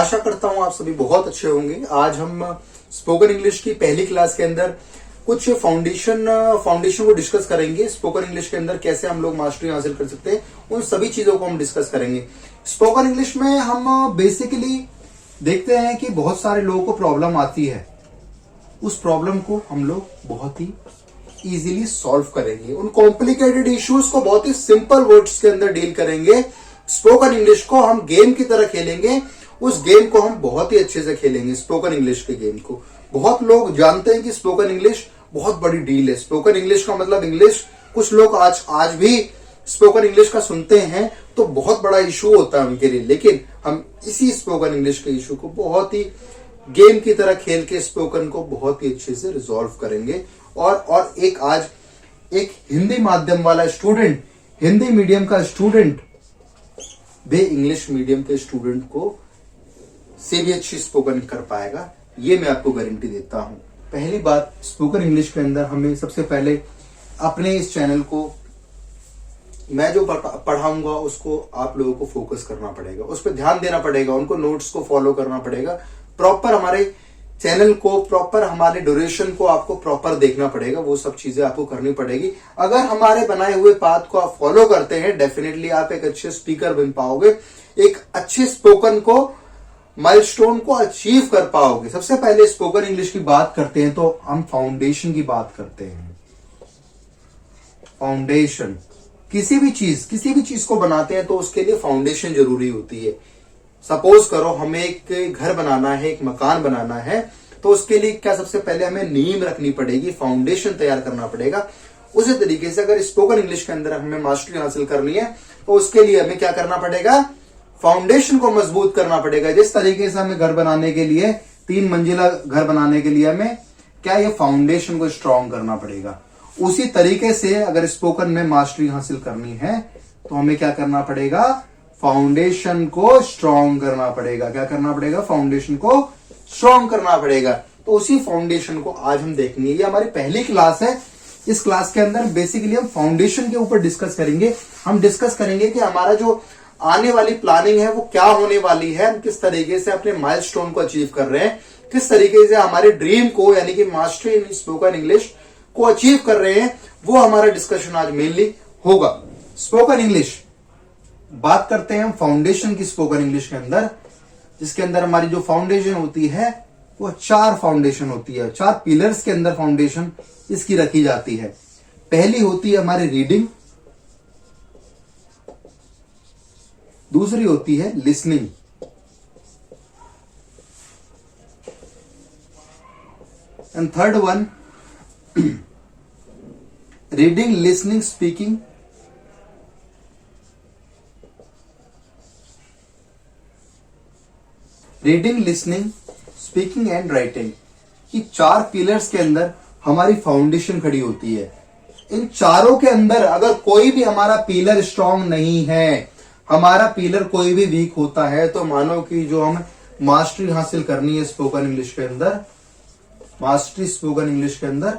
आशा करता हूं आप सभी बहुत अच्छे होंगे। आज हम स्पोकन इंग्लिश की पहली क्लास के अंदर कुछ फाउंडेशन को डिस्कस करेंगे। स्पोकन इंग्लिश के अंदर कैसे हम लोग मास्टरी हासिल कर सकते हैं, उन सभी चीजों को हम डिस्कस करेंगे। स्पोकन इंग्लिश में हम बेसिकली देखते हैं कि बहुत सारे लोगों को प्रॉब्लम आती है। उस प्रॉब्लम को हम लोग बहुत ही इजीली सॉल्व करेंगे। उन कॉम्प्लिकेटेड इश्यूज को बहुत ही सिंपल वर्ड्स के अंदर डील करेंगे। स्पोकन इंग्लिश को हम गेम की तरह खेलेंगे। उस गेम को हम बहुत ही अच्छे से खेलेंगे। स्पोकन इंग्लिश के गेम को बहुत लोग जानते हैं कि स्पोकन इंग्लिश बहुत बड़ी डील है। स्पोकन इंग्लिश का मतलब इंग्लिश, कुछ लोग आज भी स्पोकन इंग्लिश का सुनते हैं तो बहुत बड़ा इशू होता है उनके लिए। लेकिन हम इसी स्पोकन इंग्लिश के इशू को बहुत ही गेम की तरह खेल के स्पोकन को बहुत ही अच्छे से रिजॉल्व करेंगे। और आज एक हिंदी माध्यम वाला स्टूडेंट, हिंदी मीडियम का स्टूडेंट वे इंग्लिश मीडियम के स्टूडेंट को से भी अच्छी स्पोकन कर पाएगा, ये मैं आपको गारंटी देता हूं। पहली बात, स्पोकन इंग्लिश के अंदर हमें सबसे पहले अपने इस चैनल को, मैं जो पढ़ाऊंगा उसको आप लोगों को फोकस करना पड़ेगा, उस पर ध्यान देना पड़ेगा, उनको नोट्स को फॉलो करना पड़ेगा। प्रॉपर हमारे चैनल को, प्रॉपर हमारे ड्यूरेशन को आपको प्रॉपर देखना पड़ेगा। वो सब चीजें आपको करनी पड़ेगी। अगर हमारे बनाए हुए पाथ को आप फॉलो करते हैं, डेफिनेटली आप एक अच्छे स्पीकर बन पाओगे, एक अच्छे स्पोकन को, माइलस्टोन को अचीव कर पाओगे। सबसे पहले स्पोकन इंग्लिश की बात करते हैं तो हम फाउंडेशन की बात करते हैं। फाउंडेशन, किसी भी चीज को बनाते हैं तो उसके लिए फाउंडेशन जरूरी होती है। सपोज करो हमें एक घर बनाना है, एक मकान बनाना है, तो उसके लिए क्या सबसे पहले हमें नींव रखनी पड़ेगी, फाउंडेशन तैयार करना पड़ेगा। उसी तरीके से अगर स्पोकन इंग्लिश के अंदर हमें मास्टरी हासिल करनी है तो उसके लिए हमें क्या करना पड़ेगा, फाउंडेशन को मजबूत करना पड़ेगा। जिस तरीके से हमें घर बनाने के लिए, 3 मंजिला घर बनाने के लिए हमें क्या, ये फाउंडेशन को स्ट्रॉन्ग करना पड़ेगा। उसी तरीके से अगर स्पोकन में मास्टरी हासिल करनी है तो हमें क्या करना पड़ेगा, फाउंडेशन को स्ट्रॉन्ग करना पड़ेगा। क्या करना पड़ेगा, फाउंडेशन को स्ट्रॉन्ग करना पड़ेगा। तो उसी फाउंडेशन को आज हम देखेंगे। ये हमारी पहली क्लास है। इस क्लास के अंदर बेसिकली हम फाउंडेशन के ऊपर डिस्कस करेंगे। हम डिस्कस करेंगे कि हमारा जो आने वाली प्लानिंग है वो क्या होने वाली है, हम किस तरीके से अपने माइलस्टोन को अचीव कर रहे हैं, किस तरीके से हमारे ड्रीम को यानी कि मास्टरी इन स्पोकन इंग्लिश को अचीव कर रहे हैं, वो हमारा डिस्कशन आज मेनली होगा। स्पोकन इंग्लिश बात करते हैं हम फाउंडेशन की स्पोकन इंग्लिश के अंदर, जिसके अंदर हमारी जो फाउंडेशन होती है वो 4 फाउंडेशन होती है। 4 पिलर्स के अंदर फाउंडेशन इसकी रखी जाती है। पहली होती है हमारी रीडिंग, दूसरी होती है listening, and third one reading, listening, speaking, reading, listening, speaking and writing. ये 4 पिलर्स के अंदर हमारी फाउंडेशन खड़ी होती है। इन चारों के अंदर अगर कोई भी हमारा पिलर स्ट्रांग नहीं है, हमारा पिलर कोई भी वीक होता है, तो मानो कि जो हम मास्टरी हासिल करनी है स्पोकन इंग्लिश के अंदर, मास्टरी स्पोकन इंग्लिश के अंदर,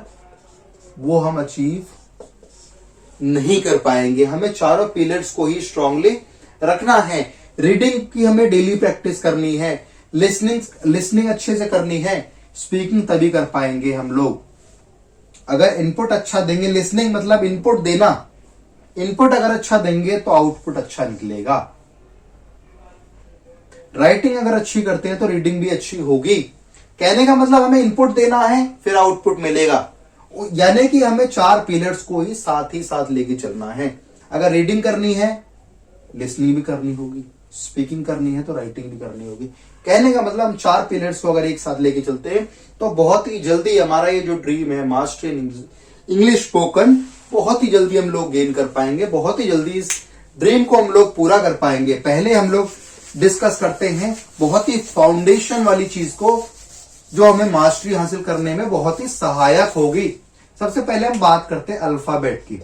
वो हम अचीव नहीं कर पाएंगे। हमें चारों पिलर्स को ही स्ट्रांगली रखना है। रीडिंग की हमें डेली प्रैक्टिस करनी है, लिसनिंग अच्छे से करनी है, स्पीकिंग तभी कर पाएंगे हम लोग अगर इनपुट अच्छा देंगे। लिसनिंग मतलब इनपुट देना, इनपुट अगर अच्छा देंगे तो आउटपुट अच्छा निकलेगा। राइटिंग अगर अच्छी करते हैं तो रीडिंग भी अच्छी होगी। कहने का मतलब हमें इनपुट देना है, फिर आउटपुट मिलेगा। यानी कि हमें 4 पिलर्स को ही साथ लेके चलना है। अगर रीडिंग करनी है, लिसनिंग भी करनी होगी, स्पीकिंग करनी है तो राइटिंग भी करनी होगी। कहने का मतलब हम 4 पिलर्स को अगर एक साथ लेके चलते हैं तो बहुत ही जल्दी हमारा ये जो ड्रीम है मास्टरी इंग्लिश स्पोकन, बहुत ही जल्दी हम लोग गेन कर पाएंगे। बहुत ही जल्दी इस ड्रीम को हम लोग पूरा कर पाएंगे। पहले हम लोग डिस्कस करते हैं बहुत ही फाउंडेशन वाली चीज को, जो हमें मास्टरी हासिल करने में बहुत ही सहायक होगी। सबसे पहले हम बात करते हैं अल्फाबेट की।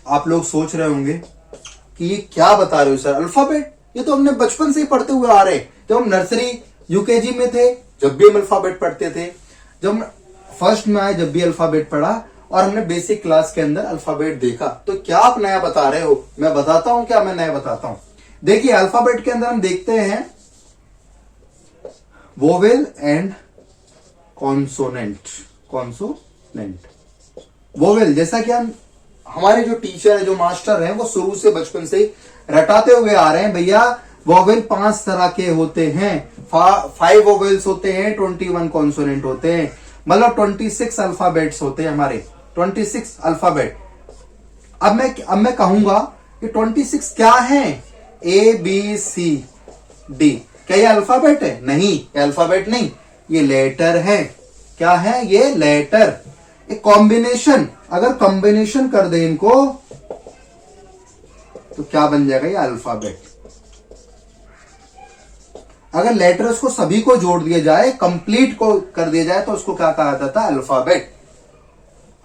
आप लोग सोच रहे होंगे कि ये क्या बता रहे हो सर, अल्फाबेट ये तो हमने बचपन से ही पढ़ते हुए आ रहे हैं। जब हम नर्सरी यूकेजी में थे, जब भी हम अल्फाबेट पढ़ते थे, जब हम फर्स्ट में आए जब भी अल्फाबेट पढ़ा, और हमने बेसिक क्लास के अंदर अल्फाबेट देखा। तो क्या आप नया बता रहे हो? मैं बताता हूं क्या मैं नया बताता हूं। देखिए अल्फाबेट के अंदर हम देखते हैं vowel and consonant. Consonant vowel, जैसा कि हम हमारे जो टीचर है, जो मास्टर हैं, वो शुरू से बचपन से ही रटाते हुए आ रहे हैं भैया वोवेल 5 तरह के होते हैं, 5 वोवेल्स होते हैं, 21 कॉन्सोनेंट होते हैं, मतलब 26 अल्फाबेट्स होते हैं हमारे, 26 अल्फाबेट। अब मैं कहूंगा कि 26 क्या है? A B C D. क्या ये अल्फाबेट है? नहीं, ये अल्फाबेट नहीं, ये लेटर है। क्या है? ये लेटर। एक कॉम्बिनेशन, अगर कॉम्बिनेशन कर दे इनको तो क्या बन जाएगा? ये अल्फाबेट। अगर लेटर्स को सभी को जोड़ दिया जाए, कंप्लीट को कर दिया जाए, तो उसको क्या कहा जाता है? अल्फाबेट।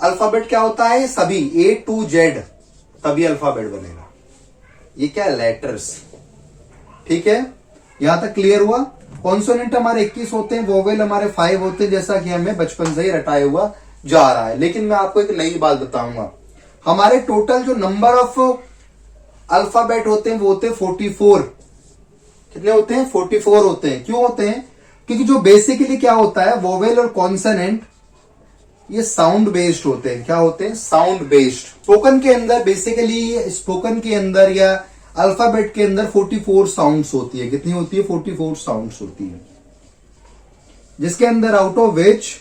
अल्फाबेट क्या होता है? सभी A to Z, तभी अल्फाबेट बनेगा। ये क्या? लेटर्स। ठीक है, यहां तक क्लियर हुआ? कॉन्सोनेंट हमारे 21 होते हैं, वोवेल हमारे 5 होते हैं, जैसा कि हमें बचपन से ही रटाया हुआ जा रहा है। लेकिन मैं आपको एक नई बात बताऊंगा, हमारे टोटल जो नंबर ऑफ अल्फाबेट होते हैं वो होते हैं 44। कितने होते हैं? 44 होते हैं। क्यों होते हैं? क्योंकि जो बेसिकली क्या होता है, वोवेल और कॉन्सोनेंट ये साउंड बेस्ड होते हैं। क्या होते हैं? Sound based. स्पोकन के अंदर बेसिकली, स्पोकन के अंदर या अल्फाबेट के अंदर 44 साउंड्स होती है। कितनी होती है? 44 साउंड्स होती है, जिसके अंदर आउट ऑफ विच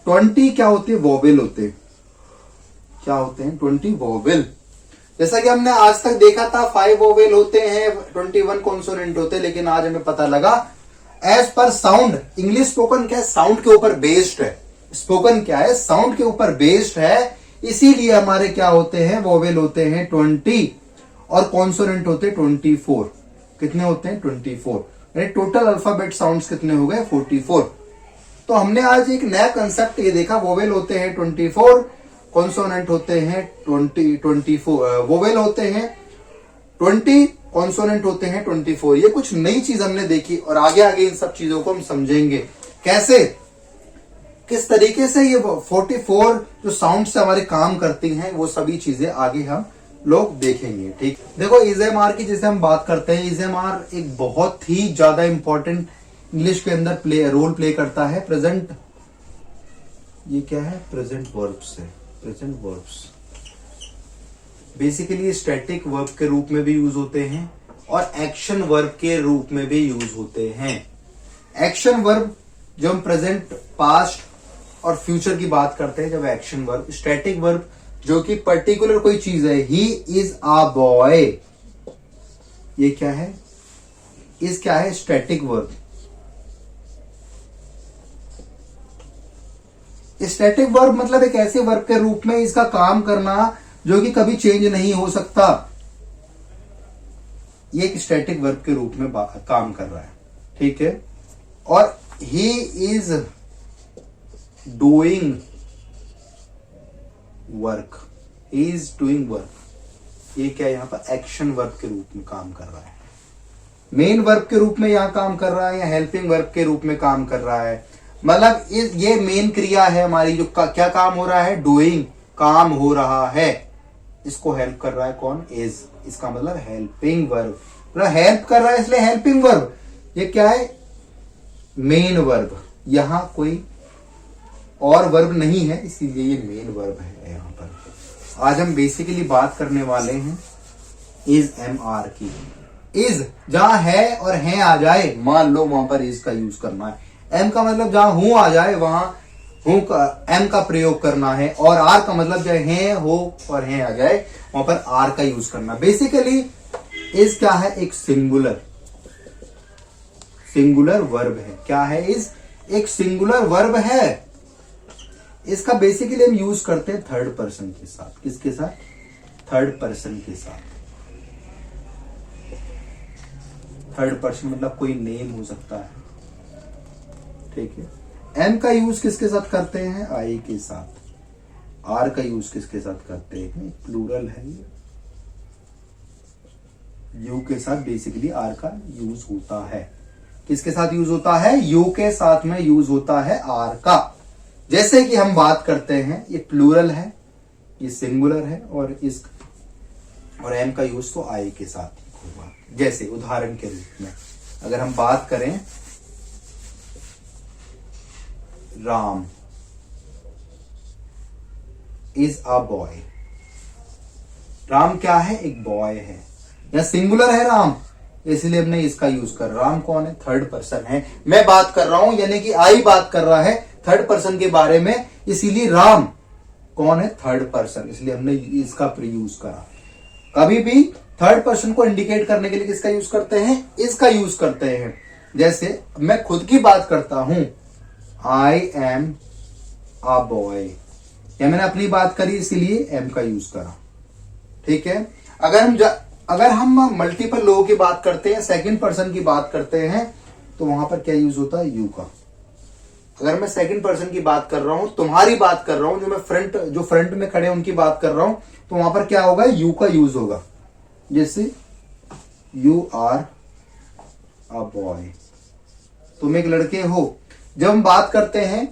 20 क्या होती है? वोवेल होते हैं। क्या होते हैं? 20 वोवेल। जैसा कि हमने आज तक देखा था 5 वोवेल होते हैं, 21 कॉन्सोनेंट होते हैं, लेकिन आज हमें पता लगा as per sound, English spoken क्या है? साउंड के ऊपर बेस्ड है। स्पोकन क्या है? साउंड के ऊपर बेस्ड है, इसीलिए हमारे क्या होते हैं? वोवेल होते हैं 20 और कॉन्सोनेंट होते हैं 24। कितने होते हैं? 24। यानी टोटल अल्फाबेट साउंड्स कितने हो गए? 44। तो हमने आज एक नया कंसेप्ट ये देखा, वोवेल होते हैं 24, कॉन्सोनेंट होते हैं 24, वोवेल होते हैं 20, कॉन्सोनेंट होते हैं 24। ये कुछ नई चीज हमने देखी और आगे आगे इन सब चीजों को हम समझेंगे कैसे, किस तरीके से ये 44 जो साउंड से हमारे काम करती हैं, वो सभी चीजें आगे हम लोग देखेंगे। ठीक, देखो इजेएमआर की जैसे हम बात करते हैं, इजेएमआर एक बहुत ही ज्यादा इंपॉर्टेंट इंग्लिश के अंदर रोल प्ले करता है। प्रेजेंट, ये क्या है? प्रेजेंट वर्ब्स है। Present verbs basically static verb के रूप में भी यूज होते हैं और एक्शन वर्ब के रूप में भी यूज होते हैं। एक्शन वर्ब जो हम प्रेजेंट, पास्ट और फ्यूचर की बात करते हैं, जब एक्शन वर्ब। स्टैटिक वर्ब जो कि पर्टिकुलर कोई चीज है, ही इज अ बॉय, ये क्या है? इज क्या है? Static verb. स्टैटिक वर्ब मतलब एक ऐसे वर्ब के रूप में इसका काम करना जो कि कभी चेंज नहीं हो सकता। ये एक स्टैटिक वर्ब के रूप में काम कर रहा है। ठीक है, और he is doing work, he is doing work, ये क्या है? यहां पर एक्शन वर्ब के रूप में काम कर रहा है। मेन वर्ब के रूप में यहां काम कर रहा है या हेल्पिंग वर्ब के रूप में काम कर रहा है। मतलब ये मेन क्रिया है हमारी, जो क्या काम हो रहा है? डूइंग, काम हो रहा है। इसको हेल्प कर रहा है कौन? इज। इसका मतलब हेल्पिंग वर्ब, मतलब हेल्प कर रहा है इसलिए हेल्पिंग वर्ब। ये क्या है? Main verb. यहां कोई और वर्ब नहीं है, इसीलिए ये मेन वर्ब है यहां पर। आज हम बेसिकली बात करने वाले हैं इज एमआर की। इज जहां है और है आ जाए, मान लो वहां पर इज का यूज करना है। एम का मतलब जहां हूं आ जाए वहां हूं का एम का प्रयोग करना है, और आर का मतलब जो है हो और है आ जाए वहां पर आर का यूज करना। बेसिकली इज क्या है? एक सिंगुलर वर्ब है। क्या है? इज एक सिंगुलर वर्ब है। इसका बेसिकली हम यूज करते हैं थर्ड पर्सन के साथ। किसके साथ? थर्ड पर्सन के साथ। थर्ड पर्सन मतलब कोई नेम हो सकता है। ठीक है, एम का यूज किसके साथ करते हैं? आई के साथ। आर का यूज किसके साथ करते हैं? प्लूरल है ये। यू के साथ बेसिकली आर का यूज होता है। किसके साथ यूज होता है? यू के साथ में यूज होता है आर का। जैसे कि हम बात करते हैं, ये प्लूरल है, ये सिंगुलर है, और एम का यूज तो आई के साथ ही होगा। जैसे उदाहरण के रूप में अगर हम बात करें Ram is a boy. Ram क्या है? एक बॉय है। या सिंगुलर है राम, इसलिए हमने इसका यूज कर। राम कौन है? थर्ड पर्सन है। मैं बात कर रहा हूं, यानी कि आई बात कर रहा है थर्ड पर्सन के बारे में, इसीलिए राम कौन है? थर्ड पर्सन, इसलिए हमने इसका यूज करा। कभी भी थर्ड पर्सन को इंडिकेट करने के लिए किसका यूज करते हैं? इसका यूज करते हैं। जैसे मैं खुद की बात करता हूं, आई एम अ बॉय, या मैंने अपनी बात करी इसीलिए एम का यूज करा। ठीक है। अगर हम मल्टीपल लोगों की बात करते हैं, सेकंड पर्सन की बात करते हैं, तो वहां पर क्या यूज होता है? यू का। अगर मैं सेकंड पर्सन की बात कर रहा हूं, तुम्हारी बात कर रहा हूं, जो फ्रंट में खड़े हैं उनकी बात कर रहा हूं, तो वहां पर क्या होगा? यू का यूज होगा। जैसे यू आर अ बॉय, तुम एक लड़के हो। जब हम बात करते हैं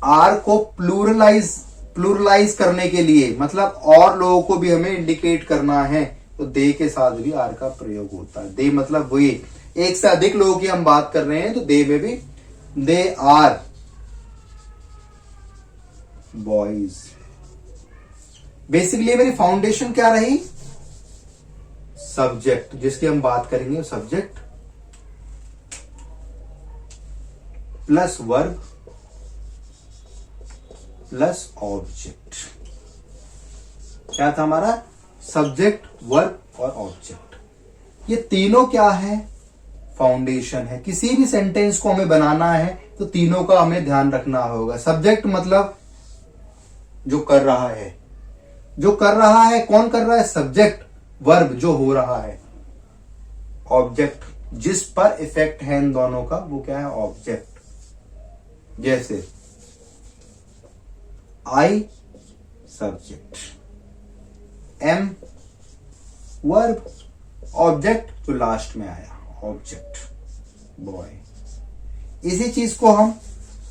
आर को प्लूरलाइज करने के लिए, मतलब और लोगों को भी हमें इंडिकेट करना है, तो दे के साथ भी आर का प्रयोग होता है। दे मतलब वही, एक से अधिक लोगों की हम बात कर रहे हैं, तो दे में भी दे आर बॉयज। बेसिकली मेरी फाउंडेशन क्या रही? सब्जेक्ट, जिसकी हम बात करेंगे, subject plus verb plus object. क्या था हमारा? सब्जेक्ट, वर्ब और ऑब्जेक्ट। ये तीनों क्या है? फाउंडेशन है। किसी भी सेंटेंस को हमें बनाना है तो तीनों का हमें ध्यान रखना होगा। सब्जेक्ट मतलब जो कर रहा है, जो कर रहा है, कौन कर रहा है? सब्जेक्ट। वर्ब जो हो रहा है। ऑब्जेक्ट जिस पर इफेक्ट है इन दोनों का, वो क्या है? ऑब्जेक्ट। जैसे I subject, am verb, object जो लास्ट में आया, ऑब्जेक्ट बॉय। इसी चीज को हम,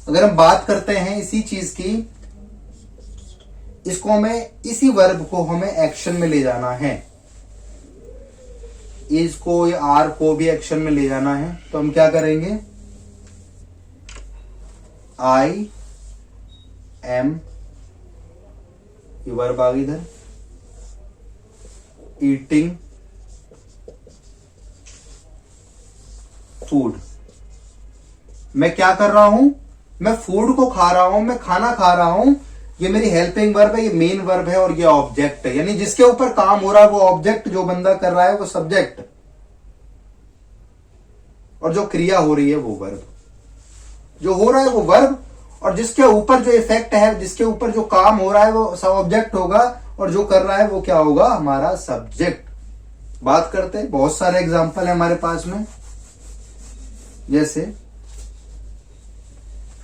अगर हम बात करते हैं इसी चीज की, इसको हमें, इसी वर्ब को हमें एक्शन में ले जाना है, इसको या आर को भी एक्शन में ले जाना है, तो हम क्या करेंगे? आई एम, ये वर्ब आ गई इधर, ईटिंग फूड। मैं क्या कर रहा हूं? मैं फूड को खा रहा हूं, मैं खाना खा रहा हूं। ये मेरी हेल्पिंग वर्ब है, ये मेन वर्ब है, और ये ऑब्जेक्ट है। यानी जिसके ऊपर काम हो रहा है वो ऑब्जेक्ट, जो बंदा कर रहा है वो सब्जेक्ट, और जो क्रिया हो रही है वो वर्ब। जो हो रहा है वो वर्ब, और जिसके ऊपर जो इफेक्ट है, जिसके ऊपर जो काम हो रहा है वो सब ऑब्जेक्ट होगा, और जो कर रहा है वो क्या होगा? हमारा सब्जेक्ट। बात करते हैं, बहुत सारे एग्जांपल है हमारे पास में। जैसे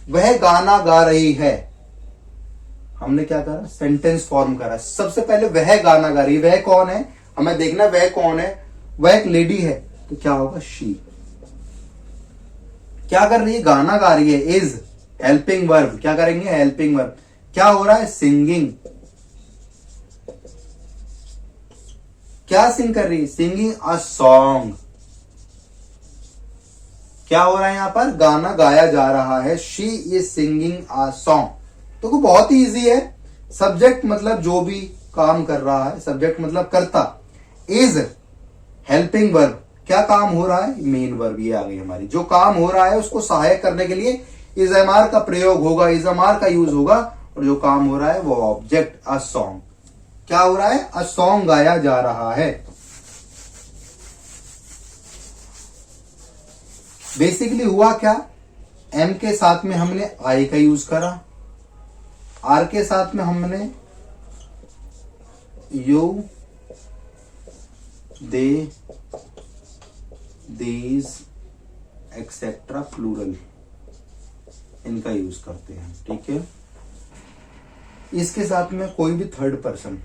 वह गाना गा रही है, हमने क्या करा? सेंटेंस फॉर्म करा। सबसे पहले वह गाना गा रही है, वह कौन है? हमें देखना वह कौन है। वह एक लेडी है, तो क्या होगा? शी। क्या कर रही है? गाना गा रही है। इज हेल्पिंग वर्ब, क्या करेंगे? Helping verb. क्या हो रहा है? सिंगिंग। क्या सिंग कर रही है? Singing a song. क्या हो रहा है यहां पर? गाना गाया जा रहा है। She is singing a song. तो वो बहुत ही इजी है। सब्जेक्ट मतलब जो भी काम कर रहा है, सब्जेक्ट मतलब कर्ता। इज हेल्पिंग वर्ब, क्या काम हो रहा है? Main verb. ये आ गई हमारी। जो काम हो रहा है उसको सहायक करने के लिए इज एम आर का प्रयोग होगा, इज एम आर का यूज होगा, और जो काम हो रहा है वो ऑब्जेक्ट, अ सॉन्ग। क्या हो रहा है? अ सॉन्ग गाया जा रहा है। बेसिकली हुआ क्या? एम के साथ में हमने आई का यूज करा, आर के साथ में हमने you, they, these etcetera plural, इनका यूज करते हैं। ठीक है। इसके साथ में कोई भी थर्ड पर्सन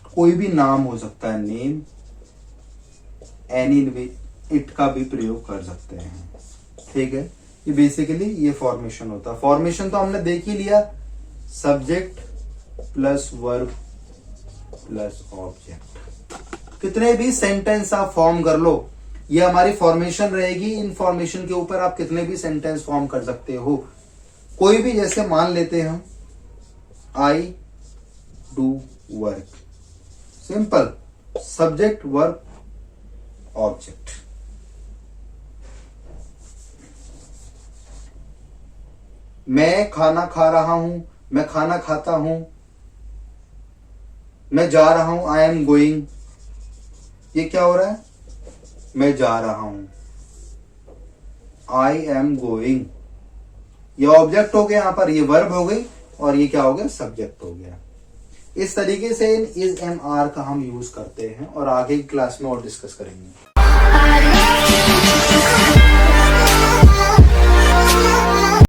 कोई भी नाम हो सकता है, नेम, एनी, इट का भी प्रयोग कर सकते हैं। ठीक है। ये बेसिकली ये फॉर्मेशन होता है। फॉर्मेशन तो हमने देख ही लिया, subject plus verb plus object. कितने भी सेंटेंस आप फॉर्म कर लो, ये हमारी फॉर्मेशन रहेगी। इन फॉर्मेशन के ऊपर आप कितने भी सेंटेंस फॉर्म कर सकते हो। कोई भी, जैसे मान लेते हैं हम I do work, simple, subject verb object. मैं खाना खा रहा हूं, मैं खाना खाता हूं। मैं जा रहा हूं, आई एम गोइंग। ये क्या हो रहा है, मैं जा रहा हूं, आई एम गोइंग। ये ऑब्जेक्ट हो गया, यहां पर ये वर्ब हो गई, और ये क्या हो गया, सब्जेक्ट हो गया। इस तरीके से इन इज एम आर का हम यूज करते हैं और आगे की क्लास में और डिस्कस करेंगे।